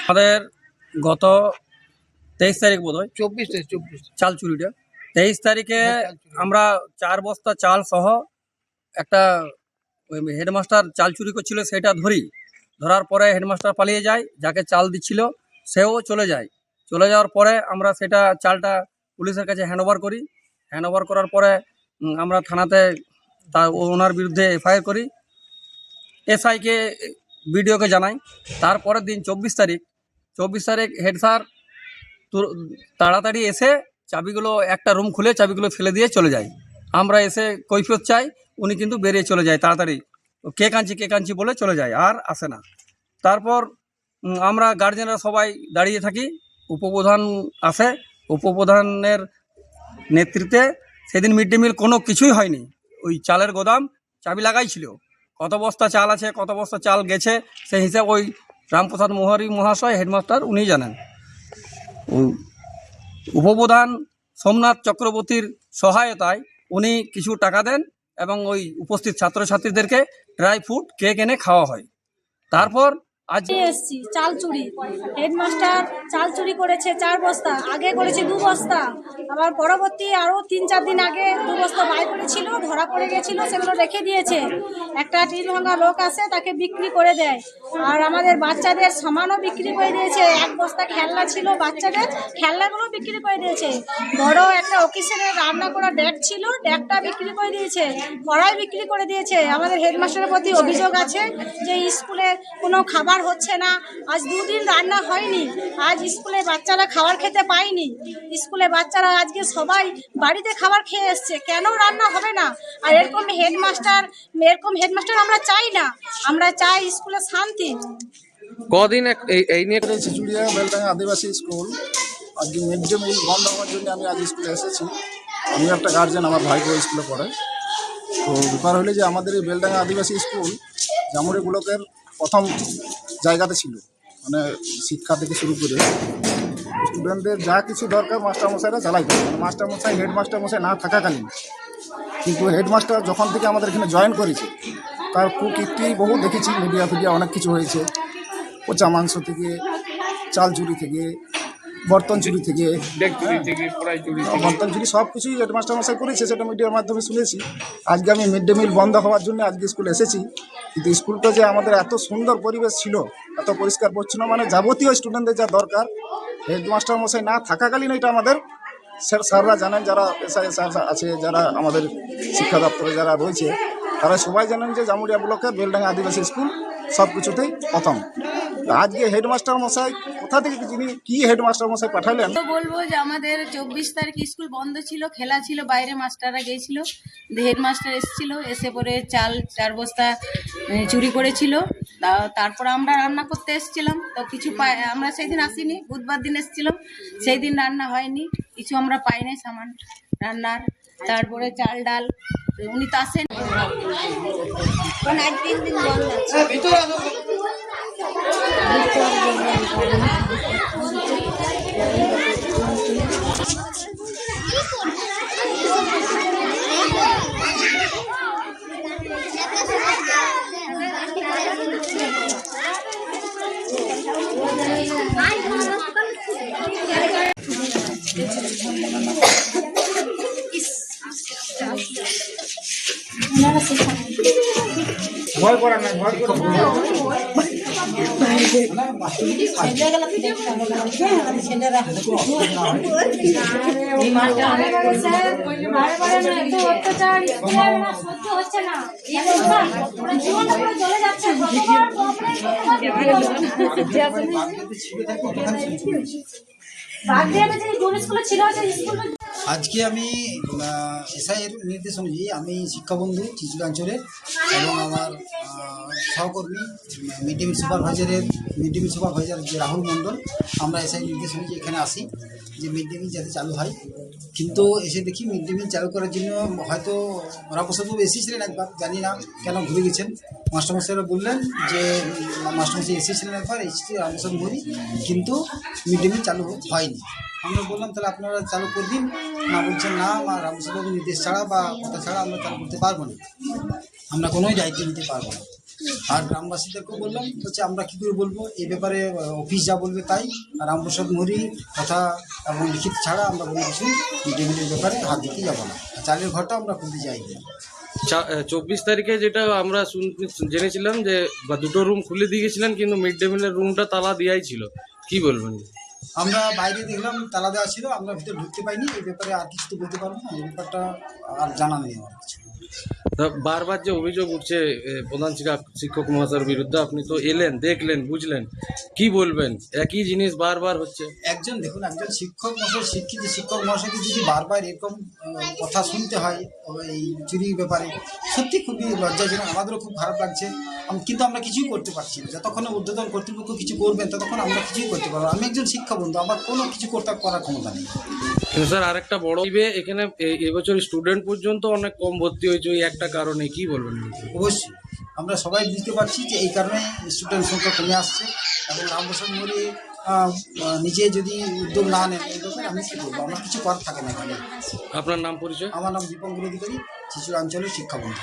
আমাদের গত 23 তারিখ বোধ হয় 24 চাল চুরিটা 23 তারিখে আমরা 4 বস্তা চাল সহ একটা হেডমাস্টার চাল চুরি করছিল, সেটা ধরার পরে হেডমাস্টার পালিয়ে যায়, যাকে চাল দিচ্ছিল সেও চলে যাওয়ার পরে আমরা সেটা চালটা পুলিশের কাছে হ্যান্ডওভার করি। হ্যান্ডওভার করার পরে আমরা থানাতে ওনার বিরুদ্ধে এফআইআর করি, এসআইকে বিডিওকে জানাই। তারপরের দিন 24 তারিখ হেড স্যার তাড়াতাড়ি এসে চাবিগুলো একটা রুম খুলে চাবিগুলো ফেলে দিয়ে চলে যায়। আমরা এসে কৈফিয়ত চাই, উনি কিন্তু বেরিয়ে চলে যায় তাড়াতাড়ি, কে কাঁদছি বলে চলে যায়, আর আসে না। তারপর আমরা গার্জেনরা সবাই দাঁড়িয়ে থাকি, উপপ্রধান আসে, উপপ্রধানের নেতৃত্বে সেদিন মিড ডে মিল কোনো কিছুই হয়নি। ওই চালের গোদাম চাবি লাগাই ছিল, কত বস্তা চাল আছে কত বস্তা চাল গেছে সেই হিসাব ওই রামপ্রসাদ মোহরি মহাশয় হেডমাস্টার উনিই জানেন। উপপ্রধান সোমনাথ চক্রবর্তীর সহায়তায় উনি কিছু টাকা দেন এবং ওই উপস্থিত ছাত্রছাত্রীদেরকে ড্রাই ফ্রুট কেক এনে খাওয়া হয়। তারপর আজ এসছি চাল চুরি, হেডমাস্টার চাল চুরি করেছে 4 বস্তা, আগে করেছে 2 বস্তা, আবার পরবর্তী আরও 3-4 দিন আগে 2 বস্তা বাই করেছিল, ধরা পড়ে গেছিল, সেগুলো রেখে দিয়েছে। একটা টিল ভাঙা লোক আসে, তাকে বিক্রি করে দেয়। আর আমাদের বাচ্চাদের সামানও বিক্রি করে দিয়েছে, 1 বস্তা খেলনা ছিল বাচ্চাদের, খেলনাগুলো বিক্রি করে দিয়েছে। বড় একটা অকেশনের রান্না করা ডেক ছিল, ডেকটা বিক্রি করে দিয়েছে, কড়াই বিক্রি করে দিয়েছে। আমাদের হেডমাস্টারের প্রতি অভিযোগ আছে যে স্কুলে কোনো খাবার হচ্ছে না, আজ 2 দিন রান্না হয়নি, আজ স্কুলে বাচ্চারা খাবার খেতে পায়নি। স্কুলে বাচ্চারা আজকে সবাই বাড়িতে খাবার খেয়ে এসছে, কেন রান্না হবে না? আর এরকম হেডমাস্টার আমরা চাই না, আমরা চাই স্কুলে শান্তি। কদিন এই নিয়ে ছিচুড়িয়া বেলডাঙ্গা আদিবাসী স্কুল আজকে মিড ডে মিল বন্ধ হওয়ার জন্য আমি আজ স্কুলে এসেছি। আমি একটা গার্জেন, আমার ভাইকে স্কুলে পড়ে। তো ব্যাপার হলে যে আমাদের এই বেলডাঙ্গা আদিবাসী স্কুল জামুড়ি ব্লকের প্রথম জায়গাতে ছিল, মানে শিক্ষা থেকে শুরু করে স্টুডেন্টদের যা কিছু দরকার মাস্টারমশাইরা চালাইতে, মানে মাস্টারমশাই হেডমাস্টারমশাই না থাকাকালীন। কিন্তু হেডমাস্টার যখন থেকে আমাদের এখানে জয়েন করেছে তার কুকীর্তি বহু দেখেছি, মিডিয়া অনেক কিছু হয়েছে, পচা মাংস থেকে, চাল চুরি থেকে, বর্তন চুরি থেকে, বর্তন চুরি সব কিছুই হেডমাস্টারমশাই করেছে, সেটা মিডিয়ার মাধ্যমে শুনেছি। আজকে আমি মিড ডে মিল বন্ধ হওয়ার জন্য আজকে স্কুলে এসেছি, কিন্তু স্কুলটা যে আমাদের এত সুন্দর পরিবেশ ছিল, এত পরিষ্কার পরিচ্ছন্ন, মানে যাবতীয় স্টুডেন্টদের যা দরকার হেডমাস্টারমশাই না থাকাকালীন এটা আমাদের স্যাররা জানেন, যারা এসআই স্যার আছে, যারা আমাদের শিক্ষা দপ্তরে যারা রয়েছে, তারা সবাই জানেন যে জামুড়িয়া ব্লকের বেলডাঙ্গা আদিবাসী স্কুল সব কিছুতেই প্রথম। আজকে হেডমাস্টার মশাই কোথা থেকে যিনি কি হেডমাস্টার মশাই পাঠালেন। তো বলবো যে আমাদের 24 তারিখ স্কুল বন্ধ ছিল, খেলা ছিল, বাইরে মাস্টাররা গিয়েছিল, হেডমাস্টার এসেছিল, এসে পরে চাল 4 বস্তা চুরি করেছিল। তারপর আমরা রান্না করতে এসেছিলাম, তো কিছু আমরা সেই দিন আসিনি, বুধবার দিন এসেছিলাম, সেই দিন রান্না হয়নি, কিছু আমরা পাইনি সামান রান্নার। তারপরে চাল ডাল উনি তো আসেন, 3 দিন বন্ধ আছে। ভয় করার না, ভয় করে ছিল আজকে আমি এসআইয়ের নির্দেশ অনুযায়ী আমি শিক্ষাবন্ধু চিচুড়াঞ্চলের এবং আমার সহকর্মী মিড ডে মিল সুপারভাইজার যে রাহুল মণ্ডল, আমরা এসআই নির্দেশ অনুযায়ী এখানে আসি যে মিড ডে মিল যাতে চালু হয়। কিন্তু এসে দেখি মিড ডে মিল চালু করার জন্য হয়তো রামপ্রসাদবাবু এসেছিলেন একবার, জানি না কেন ঘুরে গেছেন। মাস্টারমশাইরা বললেন যে মাস্টারমশাই এসেছিলেন একবার, এসেছি রামপ্রসাদ ঘুরি, কিন্তু মিড ডে মিল চালু হয়নি। আমরা বললাম তাহলে আপনারা চালু করে দিন। না, বলছেন না, আমার রামপ্রসাদবাবু নির্দেশ ছাড়া বা কথা ছাড়া আমরা চালু করতে পারবো না, আমরা কোনোই দায়িত্ব নিতে পারবো না। আর গ্রামবাসীদেরকেও বললাম, হচ্ছে আমরা কী করে বলবো এই ব্যাপারে, অফিস যা বলবে তাই। আর রামপ্রসাদ মৌরি কথা এবং লিখিত ছাড়া আমরা কোনো কিছু মিড ডে মিলের ব্যাপারে হাত দিতে যাবো না। চালের ঘরটা আমরা খুলতে চাইনি। 24 তারিখে যেটা আমরা জেনেছিলাম যে দুটো রুম খুলে দিয়ে গেছিলেন, কিন্তু মিড ডে মিলের রুমটা তালা দেওয়াই ছিল, কি বলবেন? আমরা বাইরে দেখলাম তালা দেওয়া ছিল, আমরা ভিতরে ঢুকতে পাইনি। এই ব্যাপারে আর কিছু তো বলতে পারবো না, এই ব্যাপারটা আর জানা নেই আমার কিছু। বারবার যে অভিযোগ উঠছে প্রধান শিক্ষক মহাশয়ের বিরুদ্ধে, আপনি তো এলেন, দেখলেন, বুঝলেন, কি বলবেন? একই জিনিস বারবার হচ্ছে। একজন শিক্ষক মহাশয়, শিক্ষিত শিক্ষক মহাশয়কে যদি বারবার এরকম কথা শুনতে হয় এই চুরির ব্যাপারে, সত্যি খুবই লজ্জাজনক। আমাদেরও খুব খারাপ লাগছে, কিন্তু আমরা কিছুই করতে পারছি না। যতক্ষণে ঊর্ধ্বতন কর্তৃপক্ষ কিছু করবেন ততক্ষণ আমরা কিছুই করতে পারবো। আমি একজন শিক্ষাবন্ধু, আমার কোনো কিছু করার ক্ষমতা নেই। কিন্তু স্যার আরেকটা বড় এখানে এবছর স্টুডেন্ট পর্যন্ত অনেক কম ভর্তি হয়েছে ওই একটা কারণে, কি বলবেন? অবশ্যই আমরা সবাই বুঝতে পারছি যে এই কারণে স্টুডেন্ট সংখ্যা কমে আসছে। এবং রামপ্রসাদ মৌরি নিজে যদি উদ্যোগ না নেন এই ব্যাপারে আমি কী বলবো, আমার কিছু করার থাকে না এখানে। আপনার নাম পরিচয়? আমার নাম দীপঙ্কর অধিকারী, চিচুড়াঞ্চলের শিক্ষাবন্ধু।